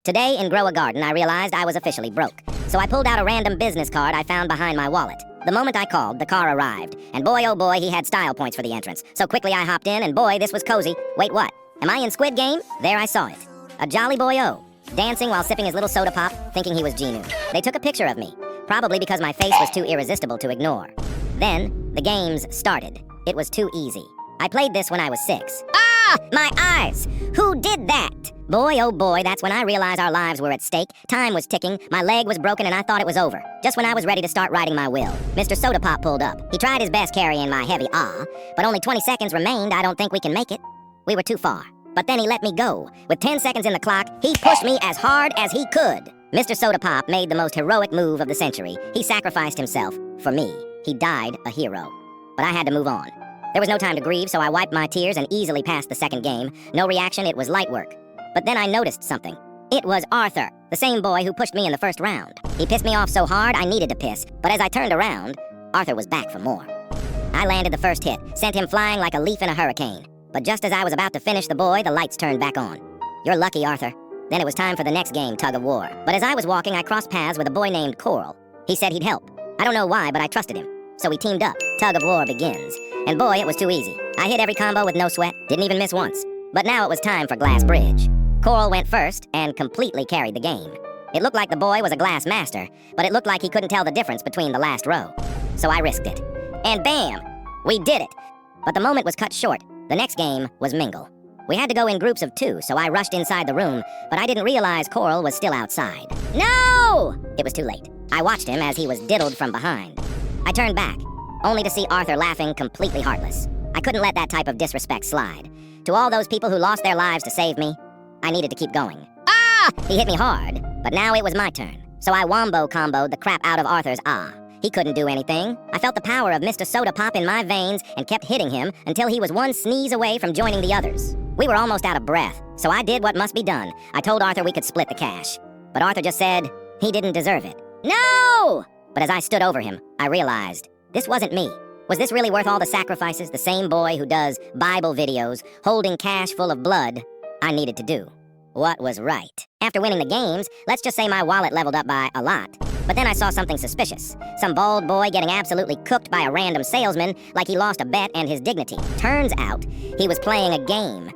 Today in Grow a Garden, I realized I was officially broke. So I pulled out a random business card I found behind my wallet. The moment I called, the car arrived. And boy, oh boy, he had style points for the entrance. So quickly I hopped in, and boy, this was cozy. Wait, what? Am I in Squid Game? There I saw it. A jolly boy-o, dancing while sipping his little soda pop, thinking he was Genu. They took a picture of me, probably because my face was too irresistible to ignore. Then, the games started. It was too easy. I played this when I was 6. Ah! My eyes! Who did that? Boy, oh boy, that's when I realized our lives were at stake. Time was ticking, my leg was broken, and I thought it was over. Just when I was ready to start writing my will, Mr. Soda Pop pulled up. He tried his best carrying my heavy but only 20 seconds remained. I don't think we can make it. We were too far. But then he let me go. With 10 seconds in the clock, he pushed me as hard as he could. Mr. Soda Pop made the most heroic move of the century. He sacrificed himself for me. He died a hero. But I had to move on. There was no time to grieve, so I wiped my tears and easily passed the second game. No reaction, it was light work. But then I noticed something. It was Arthur, the same boy who pushed me in the first round. He pissed me off so hard I needed to piss, but as I turned around, Arthur was back for more. I landed the first hit, sent him flying like a leaf in a hurricane. But just as I was about to finish the boy, the lights turned back on. You're lucky, Arthur. Then it was time for the next game, Tug of War. But as I was walking, I crossed paths with a boy named Coral. He said he'd help. I don't know why, but I trusted him. So we teamed up. Tug of War begins. And boy, it was too easy. I hit every combo with no sweat, didn't even miss once. But now it was time for Glass Bridge. Coral went first and completely carried the game. It looked like the boy was a glass master, but it looked like he couldn't tell the difference between the last row. So I risked it. And bam! We did it! But the moment was cut short. The next game was Mingle. We had to go in groups of 2, so I rushed inside the room, but I didn't realize Coral was still outside. No! It was too late. I watched him as he was diddled from behind. I turned back, only to see Arthur laughing completely heartless. I couldn't let that type of disrespect slide. To all those people who lost their lives to save me, I needed to keep going. Ah! He hit me hard, but now it was my turn. So I wombo-comboed the crap out of Arthur's He couldn't do anything. I felt the power of Mr. Soda Pop in my veins and kept hitting him until he was one sneeze away from joining the others. We were almost out of breath, so I did what must be done. I told Arthur we could split the cash. But Arthur just said he didn't deserve it. No! But as I stood over him, I realized this wasn't me. Was this really worth all the sacrifices the same boy who does Bible videos, holding cash full of blood, I needed to do? What was right? After winning the games, let's just say my wallet leveled up by a lot. But then I saw something suspicious. Some bald boy getting absolutely cooked by a random salesman like he lost a bet and his dignity. Turns out, he was playing a game.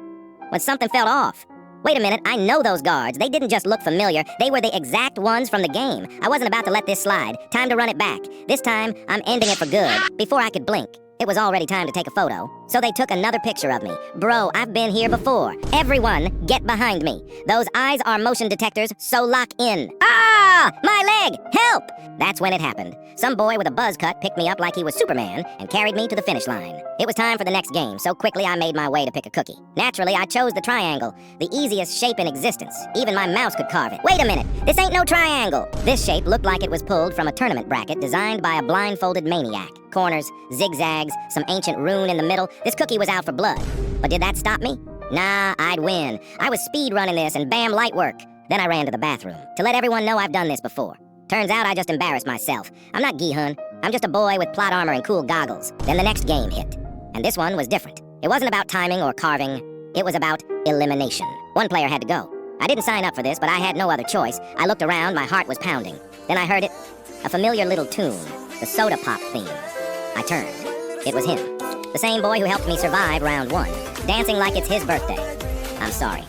When something felt off. Wait a minute, I know those guards. They didn't just look familiar. They were the exact ones from the game. I wasn't about to let this slide. Time to run it back. This time, I'm ending it for good. Before I could blink, it was already time to take a photo. So they took another picture of me. Bro, I've been here before. Everyone, get behind me. Those eyes are motion detectors, so lock in. Ah! My leg! Help! That's when it happened. Some boy with a buzz cut picked me up like he was Superman and carried me to the finish line. It was time for the next game, so quickly I made my way to pick a cookie. Naturally, I chose the triangle, the easiest shape in existence. Even my mouse could carve it. Wait a minute, this ain't no triangle. This shape looked like it was pulled from a tournament bracket designed by a blindfolded maniac. Corners, zigzags, some ancient rune in the middle. This cookie was out for blood. But did that stop me? Nah, I'd win. I was speed running this and bam, light work. Then I ran to the bathroom to let everyone know I've done this before. Turns out I just embarrassed myself. I'm not Gi-hun. I'm just a boy with plot armor and cool goggles. Then the next game hit. And this one was different. It wasn't about timing or carving. It was about elimination. One player had to go. I didn't sign up for this, but I had no other choice. I looked around, my heart was pounding. Then I heard it. A familiar little tune. The Soda Pop theme. I turned. It was him. The same boy who helped me survive round 1. Dancing like it's his birthday. I'm sorry.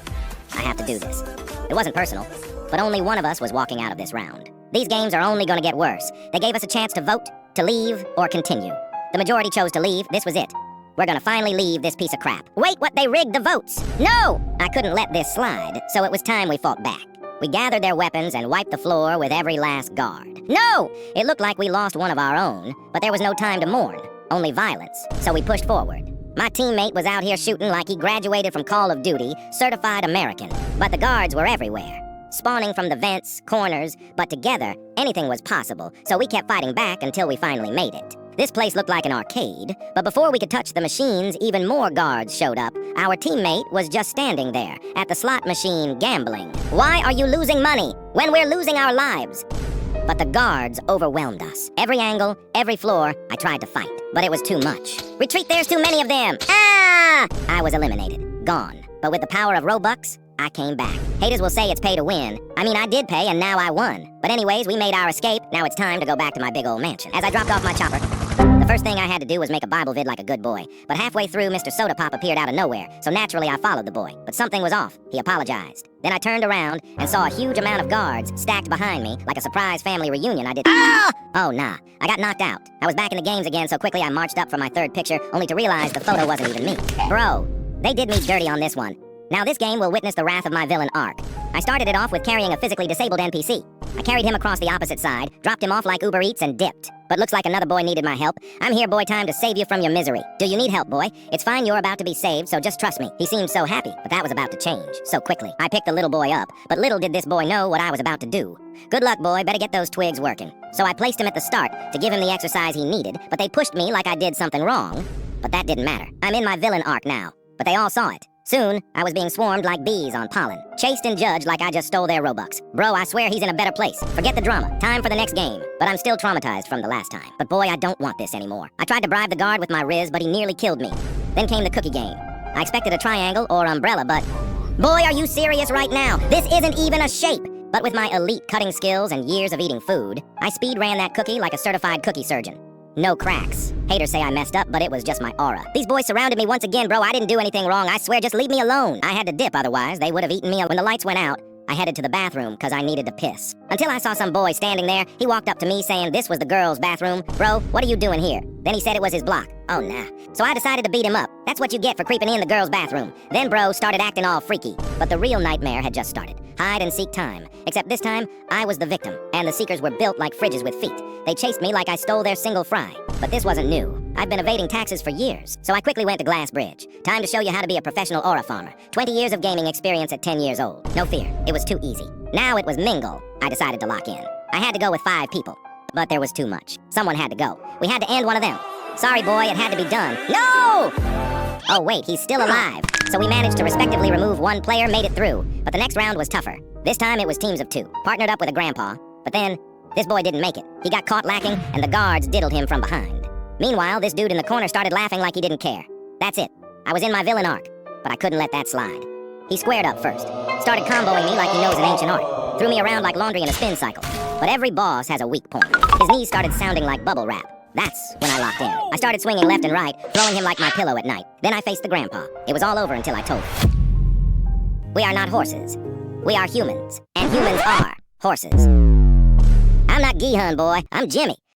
I have to do this. It wasn't personal, but only one of us was walking out of this round. These games are only going to get worse. They gave us a chance to vote, to leave, or continue. The majority chose to leave. This was it. We're going to finally leave this piece of crap. Wait, what? They rigged the votes. No! I couldn't let this slide, so it was time we fought back. We gathered their weapons and wiped the floor with every last guard. No! It looked like we lost one of our own, but there was no time to mourn. Only violence, so we pushed forward. My teammate was out here shooting like he graduated from Call of Duty, certified American. But the guards were everywhere, spawning from the vents, corners, but together, anything was possible, so we kept fighting back until we finally made it. This place looked like an arcade, but before we could touch the machines, even more guards showed up. Our teammate was just standing there, at the slot machine gambling. Why are you losing money when we're losing our lives? But the guards overwhelmed us. Every angle, every floor, I tried to fight, but it was too much. Retreat, there's too many of them! Ah! I was eliminated, gone. But with the power of Robux, I came back. Haters will say it's pay to win. I mean, I did pay and now I won. But anyways, we made our escape. Now it's time to go back to my big old mansion. As I dropped off my chopper, the first thing I had to do was make a Bible vid like a good boy. But halfway through, Mr. Soda Pop appeared out of nowhere, so naturally I followed the boy. But something was off. He apologized. Then I turned around and saw a huge amount of guards stacked behind me like a surprise family reunion. I did. Ah! Oh, nah. I got knocked out. I was back in the games again, so quickly I marched up for my third picture, only to realize the photo wasn't even me. Bro, they did me dirty on this one. Now this game will witness the wrath of my villain arc. I started it off with carrying a physically disabled NPC. I carried him across the opposite side, dropped him off like Uber Eats, and dipped. But looks like another boy needed my help. I'm here, boy, time to save you from your misery. Do you need help, boy? It's fine, you're about to be saved, so just trust me. He seemed so happy, but that was about to change so quickly. I picked the little boy up, but little did this boy know what I was about to do. Good luck, boy, better get those twigs working. So I placed him at the start to give him the exercise he needed, but they pushed me like I did something wrong. But that didn't matter. I'm in my villain arc now, but they all saw it. Soon, I was being swarmed like bees on pollen, chased and judged like I just stole their Robux. Bro, I swear he's in a better place. Forget the drama. Time for the next game. But I'm still traumatized from the last time. But boy, I don't want this anymore. I tried to bribe the guard with my Riz, but he nearly killed me. Then came the cookie game. I expected a triangle or umbrella, but... Boy, are you serious right now? This isn't even a shape! But with my elite cutting skills and years of eating food, I speed ran that cookie like a certified cookie surgeon. No cracks. Haters say I messed up, but it was just my aura. These boys surrounded me once again, bro. I didn't do anything wrong. I swear, just leave me alone. I had to dip, otherwise they would have eaten me. When the lights went out, I headed to the bathroom because I needed to piss. Until I saw some boy standing there. He walked up to me saying this was the girls' bathroom. Bro, what are you doing here? Then he said it was his block. Oh, nah. So I decided to beat him up. That's what you get for creeping in the girls' bathroom. Then bro started acting all freaky. But the real nightmare had just started. Hide and seek time. Except this time, I was the victim, and the seekers were built like fridges with feet. They chased me like I stole their single fry. But this wasn't new. I've been evading taxes for years, so I quickly went to Glass Bridge. Time to show you how to be a professional aura farmer. 20 years of gaming experience at 10 years old. No fear, it was too easy. Now it was mingle. I decided to lock in. I had to go with 5 people, but there was too much. Someone had to go. We had to end one of them. Sorry, boy, it had to be done. No! Oh, wait, he's still alive. So we managed to respectively remove one player, made it through. But the next round was tougher. This time it was teams of 2, partnered up with a grandpa. But then, this boy didn't make it. He got caught lacking, and the guards diddled him from behind. Meanwhile, this dude in the corner started laughing like he didn't care. That's it. I was in my villain arc, but I couldn't let that slide. He squared up first, started comboing me like he knows an ancient art, threw me around like laundry in a spin cycle. But every boss has a weak point. His knees started sounding like bubble wrap. That's when I locked in. I started swinging left and right, throwing him like my pillow at night. Then I faced the grandpa. It was all over until I told him. We are not horses. We are humans, and humans are horses. I'm not Gihun, boy. I'm Jimmy.